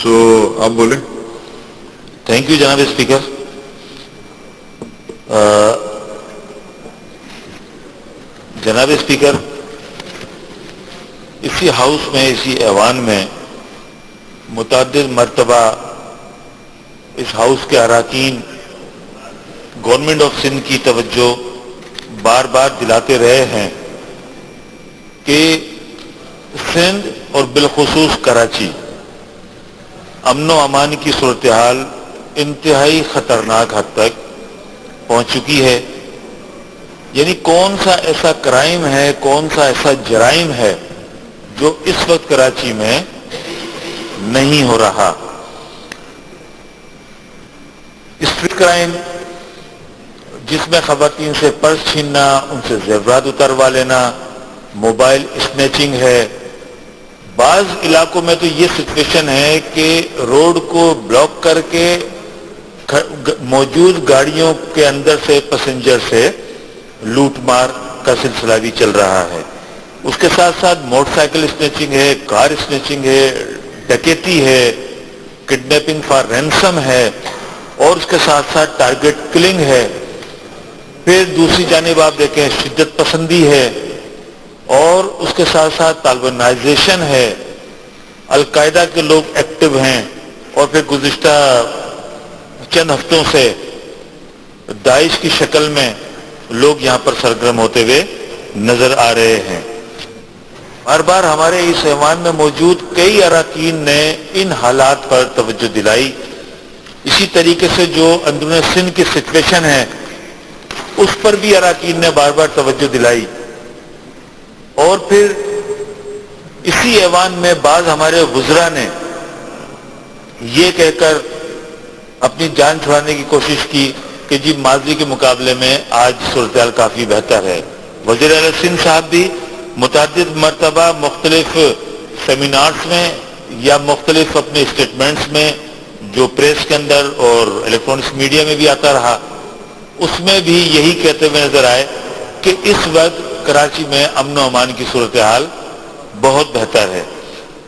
سو آپ بولیں. Thank you جناب اسپیکر. جناب اسپیکر، اسی ہاؤس میں، اسی ایوان میں متعدد مرتبہ اس ہاؤس کے اراکین گورنمنٹ آف سندھ کی توجہ بار بار دلاتے رہے ہیں کہ سندھ اور بالخصوص کراچی امن و امان کی صورتحال انتہائی خطرناک حد تک پہنچ چکی ہے. یعنی کون سا ایسا کرائم ہے، کون سا ایسا جرائم ہے جو اس وقت کراچی میں نہیں ہو رہا. اسٹریٹ کرائم جس میں خواتین سے پرس چھیننا، ان سے زیورات اتروا لینا، موبائل اسنیچنگ ہے. بعض علاقوں میں تو یہ سچویشن ہے کہ روڈ کو بلاک کر کے موجود گاڑیوں کے اندر سے پیسنجر سے لوٹ مار کا سلسلہ بھی چل رہا ہے. اس کے ساتھ ساتھ موٹر سائیکل اسنیچنگ ہے، کار اسنیچنگ ہے، ڈکیتی ہے، کڈنیپنگ فار رینسم ہے، اور اس کے ساتھ ساتھ ٹارگٹ کلنگ ہے. پھر دوسری جانب آپ دیکھیں شدت پسندی ہے، اور اس کے ساتھ ساتھ طالبانائزیشن ہے. القاعدہ کے لوگ ایکٹیو ہیں، اور پھر گزشتہ چند ہفتوں سے داعش کی شکل میں لوگ یہاں پر سرگرم ہوتے ہوئے نظر آ رہے ہیں. ہر بار ہمارے اس ایوان میں موجود کئی اراکین نے ان حالات پر توجہ دلائی. اسی طریقے سے جو اندرون سندھ کی سچویشن ہے اس پر بھی اراکین نے بار بار توجہ دلائی. اور پھر اسی ایوان میں بعض ہمارے وزراء نے یہ کہہ کر اپنی جان چھڑانے کی کوشش کی کہ جی ماضی کے مقابلے میں آج صورتحال کافی بہتر ہے. وزیر اعلیٰ سندھ صاحب بھی متعدد مرتبہ مختلف سیمینارز میں یا مختلف اپنے اسٹیٹمنٹس میں جو پریس کے اندر اور الیکٹرانکس میڈیا میں بھی آتا رہا، اس میں بھی یہی کہتے ہوئے نظر آئے کہ اس وقت کراچی میں امن و امان کی صورتحال بہت بہتر ہے.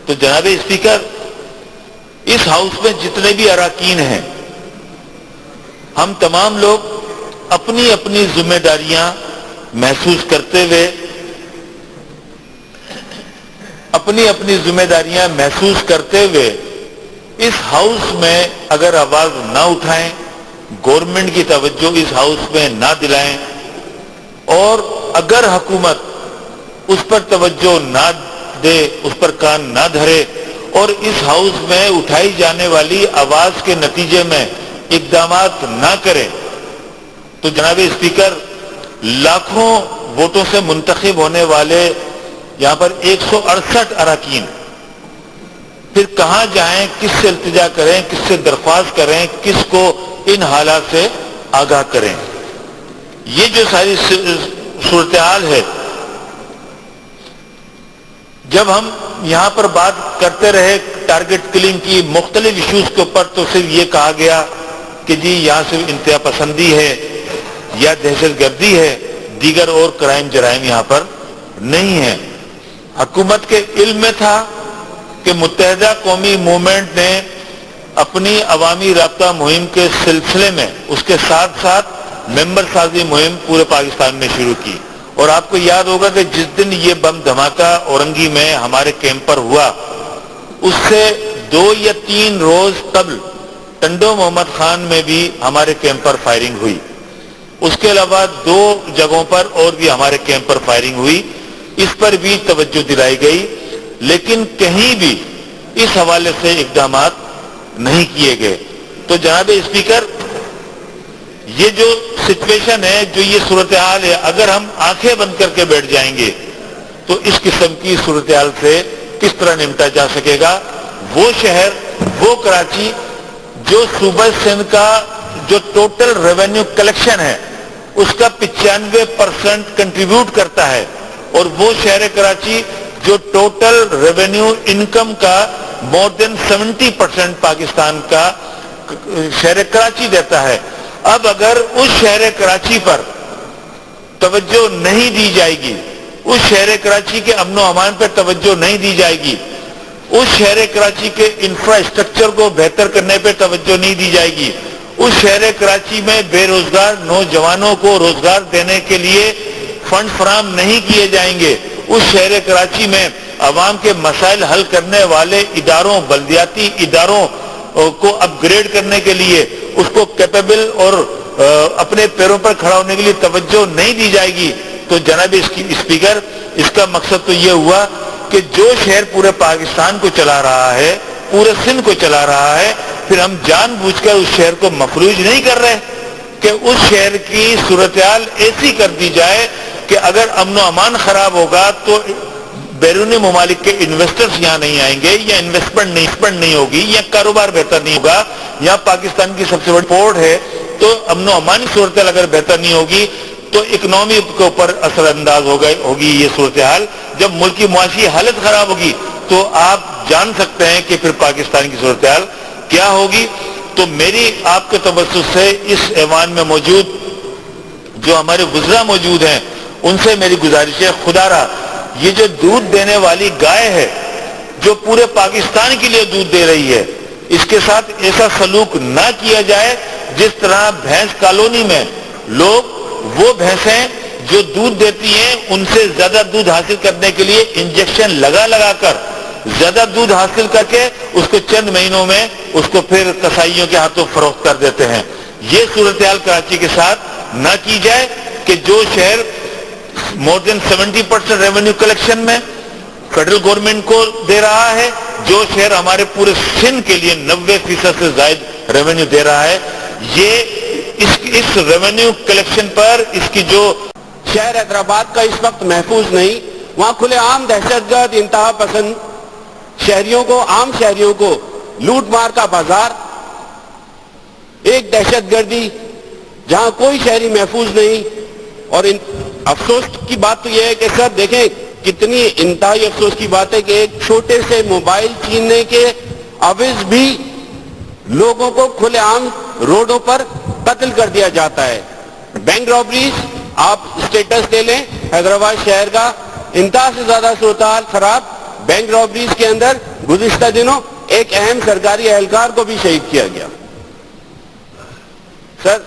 تو جناب اسپیکر، اس ہاؤس میں جتنے بھی اراکین ہیں، ہم تمام لوگ اپنی اپنی ذمہ داریاں محسوس کرتے ہوئے اس ہاؤس میں اگر آواز نہ اٹھائیں، گورنمنٹ کی توجہ اس ہاؤس میں نہ دلائیں، اور اگر حکومت اس پر توجہ نہ دے، اس پر کان نہ دھرے، اور اس ہاؤس میں اٹھائی جانے والی آواز کے نتیجے میں اقدامات نہ کرے، تو جناب اسپیکر، لاکھوں ووٹوں سے منتخب ہونے والے یہاں پر 168 اراکین پھر کہاں جائیں، کس سے التجا کریں، کس سے درخواست کریں، کس کو ان حالات سے آگاہ کریں. یہ جو ساری صورتحال ہے، جب ہم یہاں پر بات کرتے رہے ٹارگٹ کلنگ کی مختلف ایشوز کے اوپر، تو صرف یہ کہا گیا کہ جی یہاں صرف انتہا پسندی ہے یا دہشت گردی ہے، دیگر اور کرائم جرائم یہاں پر نہیں ہے. حکومت کے علم میں تھا کہ متحدہ قومی موومنٹ نے اپنی عوامی رابطہ مہم کے سلسلے میں اس کے ساتھ ساتھ ممبر سازی مہم پورے پاکستان میں شروع کی. اور آپ کو یاد ہوگا کہ جس دن یہ بم دھماکہ اورنگی میں ہمارے کیمپ پر ہوا، اس سے 2 یا 3 روز قبل ٹنڈو محمد خان میں بھی ہمارے کیمپ پر فائرنگ ہوئی. اس کے علاوہ 2 جگہوں پر اور بھی ہمارے کیمپ پر فائرنگ ہوئی. اس پر بھی توجہ دلائی گئی، لیکن کہیں بھی اس حوالے سے اقدامات نہیں کیے گئے. تو جناب اسپیکر، یہ جو سچویشن ہے، جو یہ صورتحال ہے، اگر ہم آنکھیں بند کر کے بیٹھ جائیں گے تو اس قسم کی صورتحال سے کس طرح نمٹا جا سکے گا؟ وہ شہر، وہ کراچی جو صوبہ سندھ کا جو ٹوٹل ریونیو کلیکشن ہے اس کا 95% کنٹریبیوٹ کرتا ہے، اور وہ شہر کراچی جو ٹوٹل ریونیو انکم کا مور دین 70% پاکستان کا شہر کراچی دیتا ہے. اب اگر اس شہر کراچی پر توجہ نہیں دی جائے گی، اس شہر کراچی کے امن و امان پر توجہ نہیں دی جائے گی، اس شہر کراچی کے انفراسٹرکچر کو بہتر کرنے پہ توجہ نہیں دی جائے گی، اس شہر کراچی میں بے روزگار نوجوانوں کو روزگار دینے کے لیے فنڈ فراہم نہیں کیے جائیں گے، اس شہر کراچی میں عوام کے مسائل حل کرنے والے اداروں، بلدیاتی اداروں کو اپ گریڈ کرنے کے لیے، اس کو کیپیبل اور اپنے پیروں پر کھڑا ہونے کے لیے توجہ نہیں دی جائے گی، تو جناب اسپیکر اس کا مقصد تو یہ ہوا کہ جو شہر پورے پاکستان کو چلا رہا ہے، پورے سندھ کو چلا رہا ہے، پھر ہم جان بوجھ کر اس شہر کو مفلوج نہیں کر رہے کہ اس شہر کی صورتحال ایسی کر دی جائے کہ اگر امن و امان خراب ہوگا تو بیرونی ممالک کے انویسٹرز یہاں نہیں آئیں گے، یا انویسٹمنٹ نہیں ہوگی، یا کاروبار بہتر نہیں ہوگا، یا پاکستان کی سب سے بڑی پورٹ ہے تو امن و امان صورتحال اگر بہتر نہیں ہوگی تو اکنومی کے اوپر اثر انداز ہوگی یہ صورتحال۔ جب ملک کی معاشی حالت خراب ہوگی تو آپ جان سکتے ہیں کہ پھر پاکستان کی صورتحال کیا ہوگی۔ تو میری آپ کے توسط سے اس ایوان میں موجود جو ہمارے وزراء موجود ہیں ان سے میری گزارش ہے، خدا را یہ جو دودھ دینے والی گائے ہے جو پورے پاکستان کے لیے دودھ دے رہی ہے، اس کے ساتھ ایسا سلوک نہ کیا جائے جس طرح بھینس کالونی میں لوگ وہ بھینسیں جو دودھ دیتی ہیں ان سے زیادہ دودھ حاصل کرنے کے لیے انجیکشن لگا کر زیادہ دودھ حاصل کر کے اس کو چند مہینوں میں اس کو پھر کسائیوں کے ہاتھوں فروخت کر دیتے ہیں۔ یہ صورتحال کراچی کے ساتھ نہ کی جائے کہ جو شہر مور دین 70% ریونیو کلیکشن میں فیڈرل گورنمنٹ کو دے رہا ہے، جو شہر ہمارے پورے سندھ کے لیے 90% سے زائد ریونیو دے رہا ہے، یہ اس ریونیو کلیکشن پر اس کی جو شہر حیدرآباد کا اس وقت محفوظ نہیں، وہاں کھلے عام دہشت گرد انتہا پسند عام شہریوں کو لوٹ مار کا بازار، ایک دہشت گردی جہاں کوئی شہری محفوظ نہیں۔ اور افسوس کی بات تو یہ ہے کہ سر دیکھیں کتنی انتہائی افسوس کی بات ہے کہ ایک چھوٹے سے موبائل چھیننے کے عوض بھی لوگوں کو کھلے عام روڈوں پر قتل کر دیا جاتا ہے۔ بینک رابریز آپ اسٹیٹس دے لیں حیدرآباد شہر کا، انتہا سے زیادہ صورتحال خراب۔ بینک رابریز کے اندر گزشتہ دنوں ایک اہم سرکاری اہلکار کو بھی شہید کیا گیا۔ سر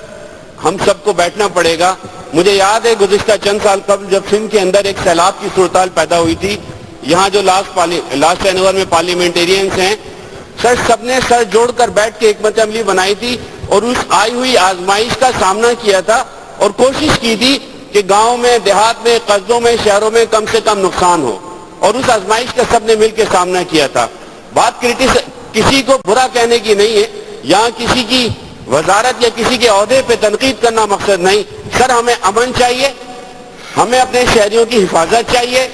ہم سب کو بیٹھنا پڑے گا۔ مجھے یاد ہے گزشتہ چند سال قبل جب سندھ کے اندر ایک سیلاب کی صورتحال پیدا ہوئی تھی، یہاں جو لاسٹ جنوری میں پارلیمنٹیرینز ہیں سر، سب نے سر جوڑ کر بیٹھ کے حکمت عملی بنائی تھی اور اس آئی ہوئی آزمائش کا سامنا کیا تھا اور کوشش کی تھی کہ گاؤں میں، دیہات میں، قصبوں میں، شہروں میں کم سے کم نقصان ہو، اور اس آزمائش کا سب نے مل کے سامنا کیا تھا۔ بات کسی کو برا کہنے کی نہیں ہے، یہاں کسی کی وزارت یا کسی کے عہدے پہ تنقید کرنا مقصد نہیں۔ سر ہمیں امن چاہیے، ہمیں اپنے شہریوں کی حفاظت چاہیے،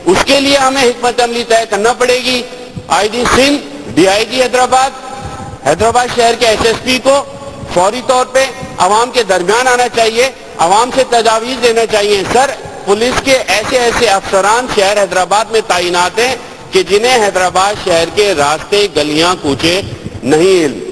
اس کے لیے ہمیں حکمت عملی طے کرنا پڑے گی۔ آئی جی سندھ، ڈی آئی جی حیدرآباد شہر کے ایس ایس پی کو فوری طور پہ عوام کے درمیان آنا چاہیے، عوام سے تجاویز لینا چاہیے۔ سر پولیس کے ایسے افسران شہر حیدرآباد میں تعینات ہیں کہ جنہیں حیدرآباد شہر کے راستے، گلیاں، کوچے نہیں علم،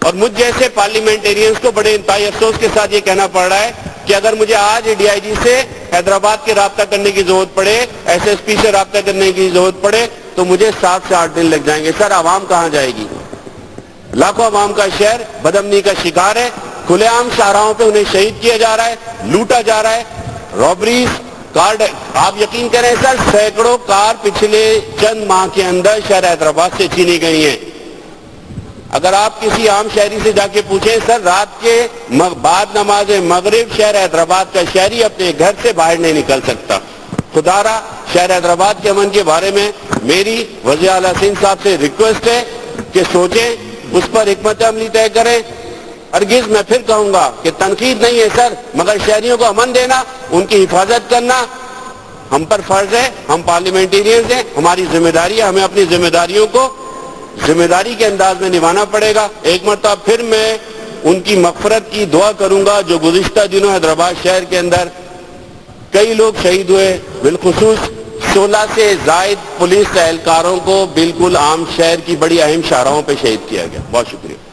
اور مجھ جیسے پارلیمنٹیرینز کو بڑے انتہائی افسوس کے ساتھ یہ کہنا پڑ رہا ہے کہ اگر مجھے آج ڈی آئی جی سے حیدرآباد کے رابطہ کرنے کی ضرورت پڑے، ایس ایس پی سے رابطہ کرنے کی ضرورت پڑے تو مجھے 7 سے 8 دن لگ جائیں گے۔ سر عوام کہاں جائے گی؟ لاکھوں عوام کا شہر بدامنی کا شکار ہے، کھلے عام شاہراہوں پہ انہیں شہید کیا جا رہا ہے، لوٹا جا رہا ہے، رابریز کارڈ، آپ یقین کریں سر سینکڑوں کار پچھلے چند ماہ کے اندر شہر حیدرآباد سے چھینی گئی ہیں۔ اگر آپ کسی عام شہری سے جا کے پوچھیں سر رات کے بعد نماز مغرب شہر حیدرآباد کا شہری اپنے گھر سے باہر نہیں نکل سکتا۔ خدا را شہر حیدرآباد کے امن کے بارے میں میری وزیر اعلیٰ سندھ صاحب سے ریکویسٹ ہے کہ سوچیں، اس پر حکمت عملی طے کریں۔ ہرگز میں پھر کہوں گا کہ تنقید نہیں ہے سر، مگر شہریوں کو امن دینا، ان کی حفاظت کرنا ہم پر فرض ہے، ہم پارلیمنٹیرینز ہیں، ہماری ذمہ داری ہے، ہمیں اپنی ذمہ داریوں کو ذمہ داری کے انداز میں نبھانا پڑے گا۔ ایک مرتبہ پھر میں ان کی مغفرت کی دعا کروں گا جو گزشتہ دنوں حیدرآباد شہر کے اندر کئی لوگ شہید ہوئے، بالخصوص 16 سے زائد پولیس اہلکاروں کو بالکل عام شہر کی بڑی اہم شاہراہوں پہ شہید کیا گیا۔ بہت شکریہ۔